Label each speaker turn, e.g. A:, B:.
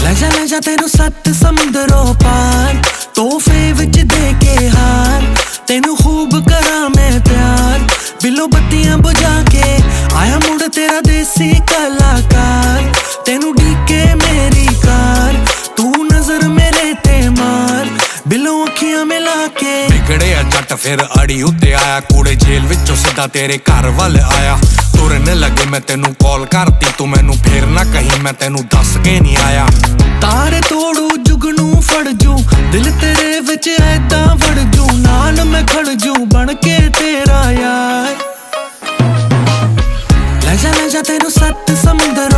A: ਲੈ ਜਾ ਤੈਨੂੰ 7 ਸਮੁੰਦਰੋਂ ਪਾਰ, ਤੋਹਫੇ ਵਿੱਚ ਦੇ ਕੇ ਹਾਰ। ਤੈਨੂੰ ਖੂਬ ਕਰਾਂ ਮੈਂ ਪਿਆਰ, ਬਿੱਲੋ ਬੱਤੀਆਂ ਬੁਝਾ ਕੇ ਆਇਆ ਮੁੜ ਤੇਰਾ ਦੇਸੀ ਕਲਾਕਾਰ। ਤੈਨੂੰ ਢੀਕੇ ਮੇਰੀ ਕਾਰ, ਤੂੰ ਨਜ਼ਰ ਮੇਰੇ ਤੇ ਮਾਰ, ਬਿੱਲੋ ਅੱਖੀਆਂ ਮਿਲਾ ਕੇ।
B: ਵਿਗੜਿਆ ਜੱਟ ਫਿਰ ਅੜੀ ਉੱਤੇ ਆਇਆ, ਕੂੜੇ ਜੇਲ੍ਹ ਵਿੱਚੋਂ ਸਿੱਧਾ ਤੇਰੇ ਘਰ ਵੱਲ ਆਇਆ। ਤੁਰਨ ਲੱਗੇ ਮੈਂ ਤੈਨੂੰ ਕਾਲ ਕਰਤੀ, ਤੂੰ ਮੈਨੂੰ ਫੇਰ ਨਾ ਕਹੀਂ ਮੈਂ ਤੈਨੂੰ ਦੱਸ ਕੇ ਨਹੀਂ ਆਇਆ।
A: ਤਾਰੇ ਤੋੜੂ ਜੁਗਨੂੰ ਫੜ ਜੂ, ਦਿਲ ਤੇਰੇ ਵਿੱਚ ਐਦਾਂ ਵੜ ਜੂ, ਨਾਲ ਮੈਂ ਖੜ ਜੂ ਬਣ ਕੇ ਤੇਰਾ ਯਾਰ। ਲੈ ਜਾ ਤੈਨੂੰ 7 ਸਮੁੰਦਰ